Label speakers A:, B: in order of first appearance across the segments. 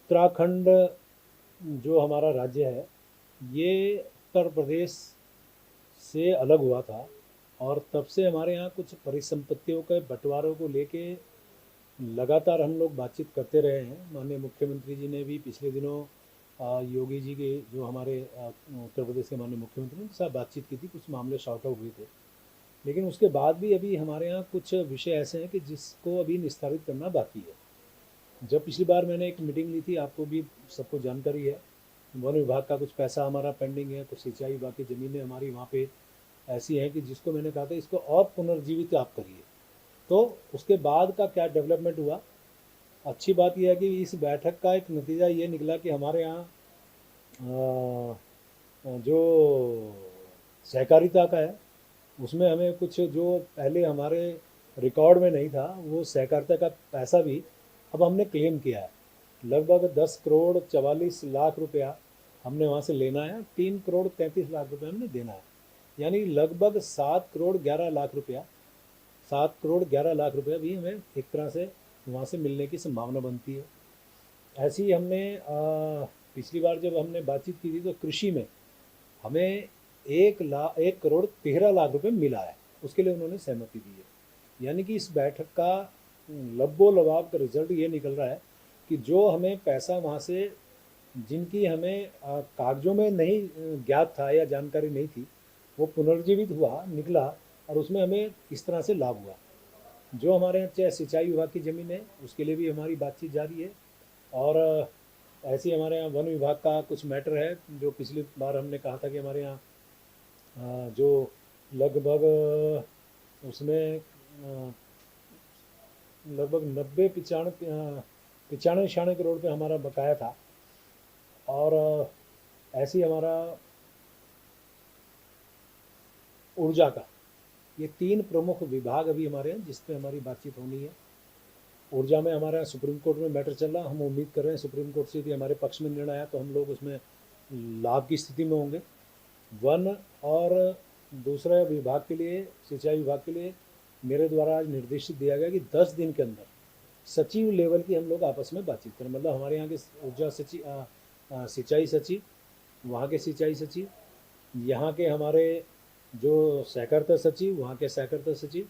A: उत्तराखंड जो हमारा राज्य है, ये उत्तर प्रदेश से अलग हुआ था और तब से हमारे यहाँ कुछ परिसंपत्तियों के बंटवारों को लेके लगातार हम लोग बातचीत करते रहे हैं। माननीय मुख्यमंत्री जी ने भी पिछले दिनों योगी जी के, जो हमारे उत्तर प्रदेश के माननीय मुख्यमंत्री, उनके साथ बातचीत की थी, कुछ मामले शॉर्ट आउट हुए थे। लेकिन उसके बाद भी अभी हमारे यहाँ कुछ विषय ऐसे हैं कि जिसको अभी निस्तारित करना बाकी है। जब पिछली बार मैंने एक मीटिंग ली थी, आपको भी सबको जानकारी है, वन विभाग का कुछ पैसा हमारा पेंडिंग है, कुछ सिंचाई विभाग की ज़मीनें हमारी वहाँ पे ऐसी हैं कि जिसको मैंने कहा था इसको और पुनर्जीवित आप करिए। तो उसके बाद का क्या डेवलपमेंट हुआ, अच्छी बात यह है कि इस बैठक का एक नतीजा ये निकला कि हमारे यहाँ जो सहकारिता का है, उसमें हमें कुछ जो पहले हमारे रिकॉर्ड में नहीं था, वो सहकारिता का पैसा भी अब हमने क्लेम किया है। लगभग 10 करोड़ 44 लाख रुपया हमने वहाँ से लेना है, 3 करोड़ 33 लाख रुपया हमने देना है। यानी लगभग 7 करोड़ 11 लाख रुपया, 7 करोड़ 11 लाख रुपया भी हमें एक तरह से वहाँ से मिलने की संभावना बनती है। ऐसे ही हमने पिछली बार जब हमने बातचीत की थी तो कृषि में हमें 1 करोड़ 13 लाख रुपए मिला है, उसके लिए उन्होंने सहमति दी है। यानी कि इस बैठक का लब्बो लबाब का रिजल्ट ये निकल रहा है कि जो हमें पैसा वहाँ से, जिनकी हमें कागजों में नहीं ज्ञात था या जानकारी नहीं थी, वो पुनर्जीवित हुआ निकला और उसमें हमें इस तरह से लाभ हुआ। जो हमारे यहाँ चाहे सिंचाई विभाग की ज़मीन है, उसके लिए भी हमारी बातचीत जारी है। और ऐसे ही हमारे यहाँ वन विभाग का कुछ मैटर है, जो पिछली बार हमने कहा था कि हमारे यहाँ जो लगभग उसमें लगभग 95 95 96 करोड़ पे हमारा बकाया था। और ऐसे ही हमारा ऊर्जा का, ये 3 प्रमुख विभाग अभी हमारे हैं जिस पे हमारी बातचीत होनी है। ऊर्जा में हमारा सुप्रीम कोर्ट में मैटर चल रहा, हम उम्मीद कर रहे हैं सुप्रीम कोर्ट से यदि हमारे पक्ष में निर्णय आया तो हम लोग उसमें लाभ की स्थिति में होंगे। वन और दूसरा विभाग के लिए, सिंचाई विभाग के लिए, मेरे द्वारा आज निर्देशित दिया गया कि 10 दिन के अंदर सचिव लेवल की हम लोग आपस में बातचीत करें। मतलब हमारे यहाँ के ऊर्जा सचिव, सिंचाई सचिव, वहाँ के सिंचाई सचिव, यहाँ के हमारे जो सहकारिता सचिव, वहाँ के सहकारिता सचिव,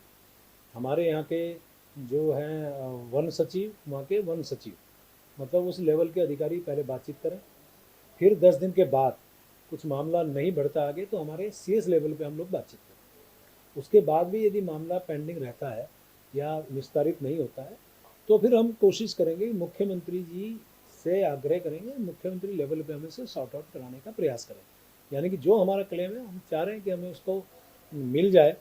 A: हमारे यहाँ के जो हैं वन सचिव, वहाँ के वन सचिव, मतलब उस लेवल के अधिकारी पहले बातचीत करें। फिर 10 दिन के बाद कुछ मामला नहीं बढ़ता आगे तो हमारे सीएस लेवल पे हम लोग बातचीत करें। उसके बाद भी यदि मामला पेंडिंग रहता है या निस्तारित नहीं होता है तो फिर हम कोशिश करेंगे, मुख्यमंत्री जी से आग्रह करेंगे, मुख्यमंत्री लेवल पे हमें से सॉर्ट आउट कराने का प्रयास करें। यानी कि जो हमारा क्लेम है, हम चाह रहे हैं कि हमें उसको मिल जाए,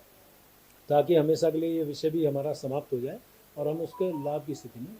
A: ताकि हमेशा के लिए ये विषय भी हमारा समाप्त हो जाए और हम उसके लाभ की स्थिति में